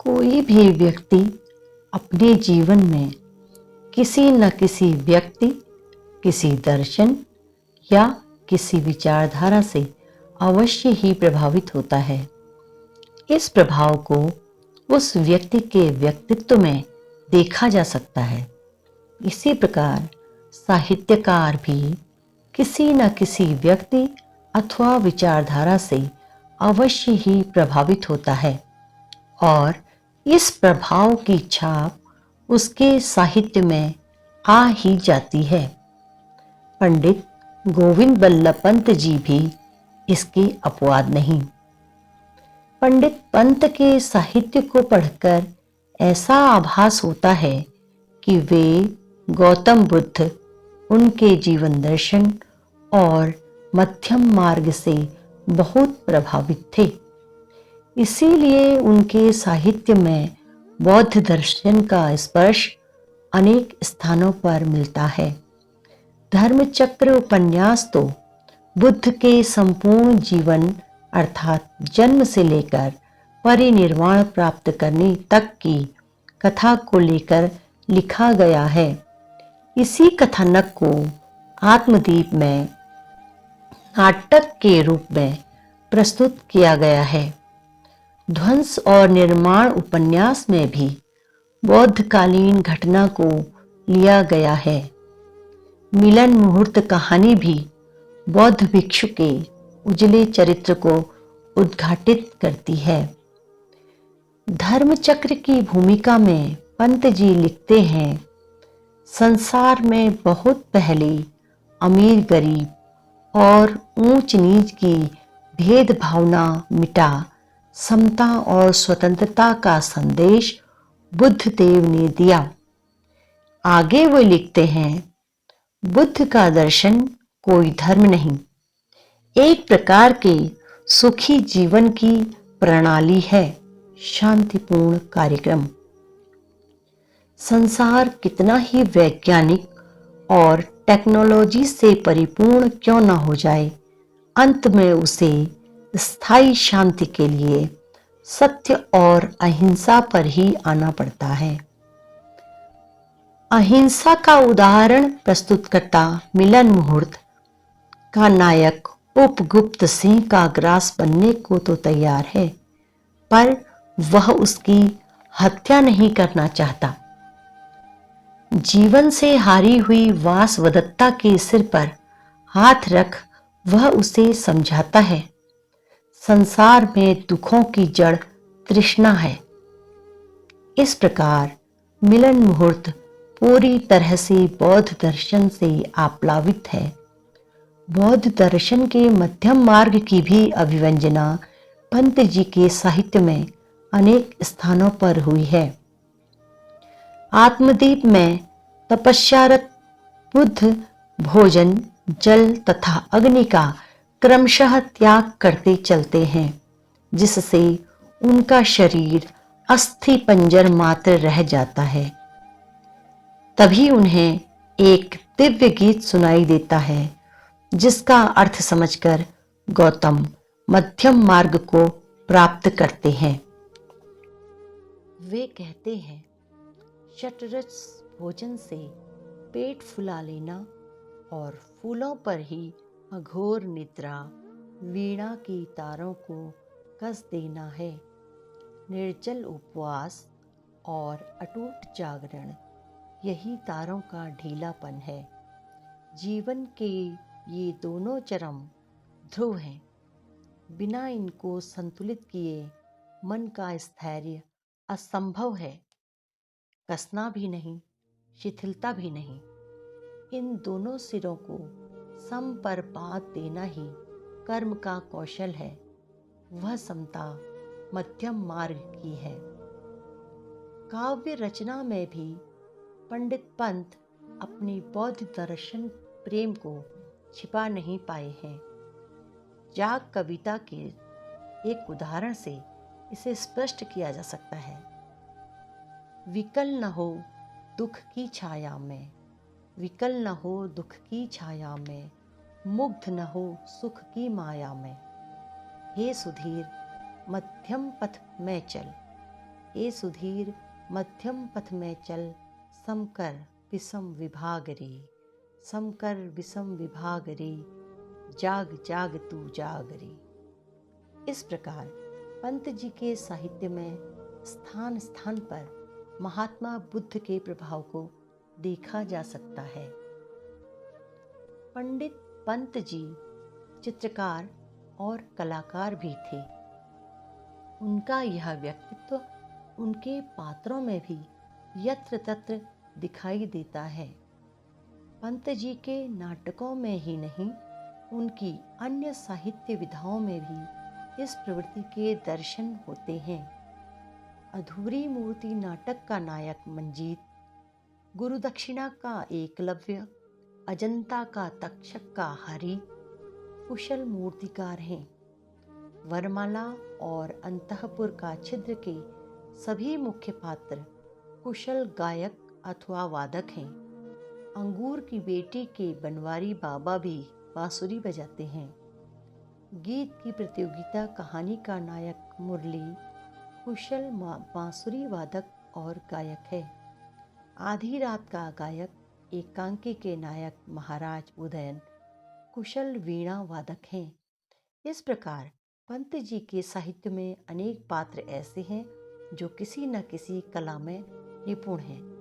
कोई भी व्यक्ति अपने जीवन में किसी न किसी व्यक्ति, किसी दर्शन या किसी विचारधारा से अवश्य ही प्रभावित होता है। इस प्रभाव को उस व्यक्ति के व्यक्तित्व में देखा जा सकता है। इसी प्रकार साहित्यकार भी किसी न किसी व्यक्ति अथवा विचारधारा से अवश्य ही प्रभावित होता है और इस प्रभाव की छाप उसके साहित्य में आ ही जाती है। पंडित गोविंद बल्लभ पंत जी भी इसके अपवाद नहीं। पंडित पंत के साहित्य को पढ़कर ऐसा आभास होता है कि वे गौतम बुद्ध, उनके जीवन दर्शन और मध्यम मार्ग से बहुत प्रभावित थे। इसीलिए उनके साहित्य में बौद्ध दर्शन का स्पर्श अनेक स्थानों पर मिलता है। धर्मचक्र उपन्यास तो बुद्ध के संपूर्ण जीवन अर्थात जन्म से लेकर परिनिर्वाण प्राप्त करने तक की कथा को लेकर लिखा गया है। इसी कथानक को आत्मदीप में नाटक के रूप में प्रस्तुत किया गया है। ध्वंस और निर्माण उपन्यास में भी बौद्धकालीन घटना को लिया गया है। मिलन मुहूर्त कहानी भी बौद्ध भिक्षु के उजले चरित्र को उद्घाटित करती है। धर्मचक्र की भूमिका में पंत जी लिखते हैं, संसार में बहुत पहले अमीर गरीब और ऊंच नीच की भेद भावना मिटा समता और स्वतंत्रता का संदेश बुद्ध देव ने दिया। आगे वो लिखते हैं, बुद्ध का दर्शन कोई धर्म नहीं, एक प्रकार के सुखी जीवन की प्रणाली है, शांतिपूर्ण कार्यक्रम। संसार कितना ही वैज्ञानिक और टेक्नोलॉजी से परिपूर्ण क्यों न हो जाए, अंत में उसे स्थायी शांति के लिए सत्य और अहिंसा पर ही आना पड़ता है। अहिंसा का उदाहरण प्रस्तुत करता मिलन मुहूर्त का नायक उपगुप्त सिंह का ग्रास बनने को तो तैयार है, पर वह उसकी हत्या नहीं करना चाहता। जीवन से हारी हुई वासवदत्ता के सिर पर हाथ रख वह उसे समझाता है, संसार में दुखों की जड़ तृष्णा है। इस प्रकार मिलन मुहूर्त पूरी तरह से बौद्ध दर्शन से आप्लावित है। बौद्ध दर्शन के मध्यम मार्ग की भी अभिव्यंजना पंत जी के साहित्य में अनेक स्थानों पर हुई है। आत्मदीप में तपस्यारत बुद्ध भोजन, जल तथा अग्नि का क्रमशः त्याग करते चलते हैं, जिससे उनका शरीर अस्थि पंजर मात्र रह जाता है। तभी उन्हें एक दिव्य गीत सुनाई देता है, जिसका अर्थ समझकर गौतम मध्यम मार्ग को प्राप्त करते हैं। वे कहते हैं, शतरस भोजन से पेट फुला लेना और फूलों पर ही अघोर निद्रा वीणा की तारों को कस देना है। निर्जल उपवास और अटूट जागरण यही तारों का ढीलापन है। जीवन के ये दोनों चरम ध्रुव हैं। बिना इनको संतुलित किए मन का स्थैर्य असंभव है। कसना भी नहीं, शिथिलता भी नहीं। इन दोनों सिरों को सम पर बांध देना ही कर्म का कौशल है। वह समता मध्यम मार्ग की है। काव्य रचना में भी पंडित पंत अपनी बौद्ध दर्शन प्रेम को छिपा नहीं पाए हैं। जाग कविता के एक उदाहरण से इसे स्पष्ट किया जा सकता है। विकल न हो दुख की छाया में, विकल न हो दुख की छाया में, मुग्ध न हो सुख की माया में। हे सुधीर मध्यम पथ में चल, ए सुधीर मध्यम पथ में चल, समकर विषम विभाग रे, समकर विषम विभाग रे, जाग जाग तू जाग रे। इस प्रकार पंत जी के साहित्य में स्थान स्थान पर महात्मा बुद्ध के प्रभाव को देखा जा सकता है। पंडित पंत जी चित्रकार और कलाकार भी थे। उनका यह व्यक्तित्व उनके पात्रों में भी यत्र तत्र दिखाई देता है। पंत जी के नाटकों में ही नहीं, उनकी अन्य साहित्य विधाओं में भी इस प्रवृत्ति के दर्शन होते हैं। अधूरी मूर्ति नाटक का नायक मंजीत, गुरुदक्षिणा का एकलव्य, अजंता का तक्षक का हरि कुशल मूर्तिकार हैं। वरमाला और अंतःपुर का छिद्र के सभी मुख्य पात्र कुशल गायक अथवा वादक हैं। अंगूर की बेटी के बनवारी बाबा भी बांसुरी बजाते हैं। गीत की प्रतियोगिता कहानी का नायक मुरली कुशल बांसुरी वादक और गायक है। आधी रात का गायक एकांकी के नायक महाराज उदयन कुशल वीणा वादक हैं। इस प्रकार पंत जी के साहित्य में अनेक पात्र ऐसे हैं जो किसी न किसी कला में निपुण हैं।